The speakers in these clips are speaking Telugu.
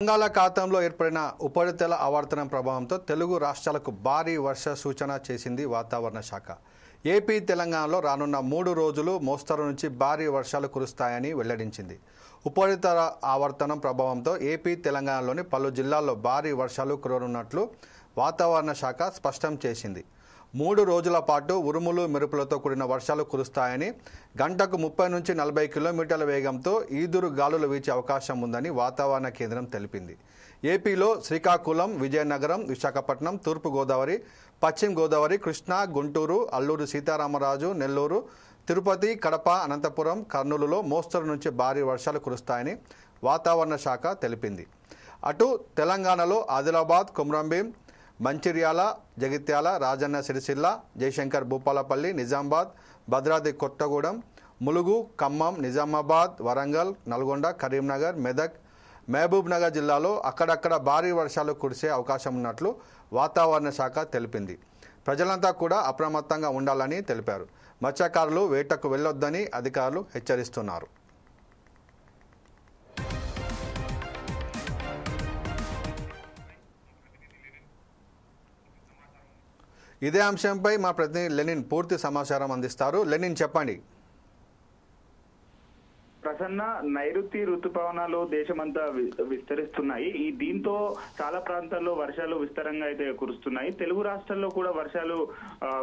బంగాళాఖాతంలో ఏర్పడిన ఉపరితల ఆవర్తనం ప్రభావంతో తెలుగు రాష్ట్రాలకు భారీ వర్ష సూచన చేసింది వాతావరణ శాఖ. ఏపీ, తెలంగాణలో రానున్న 3 రోజులు మోస్తరు నుంచి భారీ వర్షాలు కురుస్తాయని వెల్లడించింది. ఉపరితల ఆవర్తనం ప్రభావంతో ఏపీ, తెలంగాణలోని పలు జిల్లాల్లో భారీ వర్షాలు కురవనున్నట్లు వాతావరణ శాఖ స్పష్టం చేసింది. 3 రోజుల పాటు ఉరుములు మెరుపులతో కూడిన వర్షాలు కురుస్తాయని, గంటకు 30 నుంచి 40 కిలోమీటర్ల వేగంతో ఈదురు గాలులు వీచే అవకాశం ఉందని వాతావరణ కేంద్రం తెలిపింది. ఏపీలో శ్రీకాకుళం, విజయనగరం, విశాఖపట్నం, తూర్పు గోదావరి, పశ్చిమ గోదావరి, కృష్ణా, గుంటూరు, అల్లూరు సీతారామరాజు, నెల్లూరు, తిరుపతి, కడప, అనంతపురం, కర్నూలులో మోస్తరు నుంచి భారీ వర్షాలు కురుస్తాయని వాతావరణ శాఖ తెలిపింది. అటు తెలంగాణలో ఆదిలాబాద్, కొమరంభీం, మంచిర్యాల, జగిత్యాల, రాజన్న సిరిసిల్ల, జయశంకర్ భూపాలపల్లి, నిజామాబాద్, భద్రాద్రి కొత్తగూడెం, ములుగు, ఖమ్మం, నిజామాబాద్, వరంగల్, నల్గొండ, కరీంనగర్, మెదక్, మహబూబ్ నగర్ జిల్లాలో అక్కడక్కడ భారీ వర్షాలు కురిసే అవకాశం ఉన్నట్లు వాతావరణ శాఖ తెలిపింది. ప్రజలంతా కూడా అప్రమత్తంగా ఉండాలని తెలిపారు. మత్స్యకారులు వేటకు వెళ్లొద్దని అధికారులు హెచ్చరిస్తున్నారు. ఇదే అంశంపై మా ప్రతినిధి లెనిన్ పూర్తి సమాచారం అందిస్తారు. లెనిన్, చెప్పండి. ప్రసన్న, నైరుతి ఋతుపవనాలు దేశమంతా విస్తరిస్తున్నాయి. దీంతో చాలా ప్రాంతాల్లో వర్షాలు విస్తారంగా అయితే కురుస్తున్నాయి. తెలుగు రాష్ట్రాల్లో కూడా వర్షాలు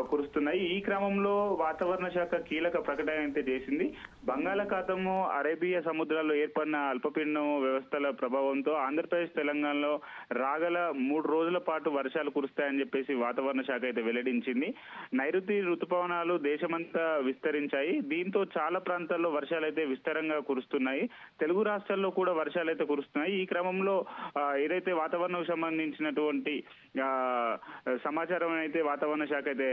కురుస్తున్నాయి. ఈ క్రమంలో వాతావరణ శాఖ కీలక ప్రకటన అయితే చేసింది. బంగాళాఖాతము, అరేబియా సముద్రాల్లో ఏర్పడిన అల్పపీడనం వ్యవస్థల ప్రభావంతో ఆంధ్రప్రదేశ్, తెలంగాణలో రాగల 3 రోజుల పాటు వర్షాలు కురుస్తాయని చెప్పేసి వాతావరణ శాఖ అయితే వెల్లడించింది. నైరుతి ఋతుపవనాలు దేశమంతా విస్తరించాయి. దీంతో చాలా ప్రాంతాల్లో వర్షాలు అయితే విస్తారంగా కురుస్తున్నాయి. తెలుగు రాష్ట్రాల్లో కూడా వర్షాలు అయితే కురుస్తున్నాయి. ఈ క్రమంలో ఏదైతే వాతావరణం సంబంధించినటువంటి సమాచారం అయితే వాతావరణ శాఖ అయితే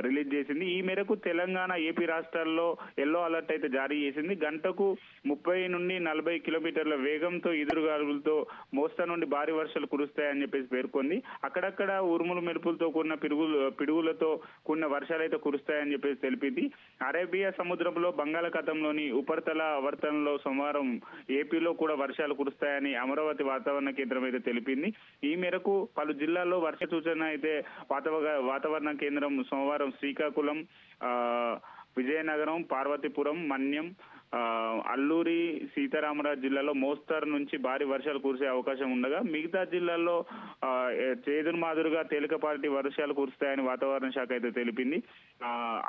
రిలీజ్ చేసింది. ఈ మేరకు తెలంగాణ, ఏపీ రాష్ట్రాల్లో ఎల్లో అలర్ట్ అయితే జారీ చేసింది. గంటకు 30 నుండి 40 కిలోమీటర్ల వేగంతో ఎదురుగాలులతో మోస్తరు నుండి భారీ వర్షాలు కురుస్తాయని చెప్పేసి పేర్కొంది. అక్కడక్కడ ఉరుములు మెరుపులతో కూడిన పిడుగులతో కూడిన వర్షాలు అయితే కురుస్తాయని చెప్పేసి తెలిపింది. అరేబియా సముద్రంలో బంగాళాఖాతంలోని ఉపరితల ఆవర్తనంలో సోమవారం ఏపీలో కూడా వర్షాలు కురుస్తాయని అమరావతి వాతావరణ కేంద్రం అయితే తెలిపింది. ఈ మేరకు పలు జిల్లాల్లో వర్ష సూచన అయితే వాతావరణ కేంద్రం సోమవారం శ్రీకాకుళం, విజయనగరం, పార్వతీపురం, మన్యం, అల్లూరి సీతారామరాజు జిల్లాలో మోస్తరు నుంచి భారీ వర్షాలు కురిసే అవకాశం ఉండగా మిగతా జిల్లాల్లో చేదురు మాదురుగా తేలికపాటి వర్షాలు కురుస్తాయని వాతావరణ శాఖ అయితే తెలిపింది.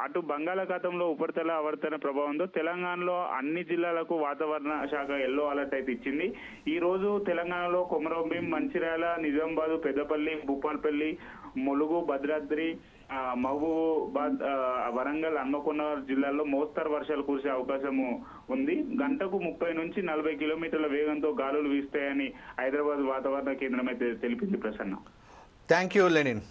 అటు బంగాళాఖాతంలో ఉపరితల ఆవర్తన ప్రభావంతో తెలంగాణలో అన్ని జిల్లాలకు వాతావరణ శాఖ ఎల్లో అలర్ట్ అయితే ఇచ్చింది. ఈ రోజు తెలంగాణలో కొమరంభీం, మంచిర్యాల, నిజామాబాద్, పెద్దపల్లి, భూపాలపల్లి, ములుగు, భద్రాద్రి, మహబూబాద్, వరంగల్, హన్మకొండ జిల్లాల్లో మోస్తరు వర్షాలు కురిసే అవకాశము ఉంది. గంటకు 30 నుంచి 40 కిలోమీటర్ల వేగంతో గాలులు వీస్తాయని హైదరాబాద్ వాతావరణ కేంద్రం అయితే తెలిపింది. Prasanna, thank you Lenin.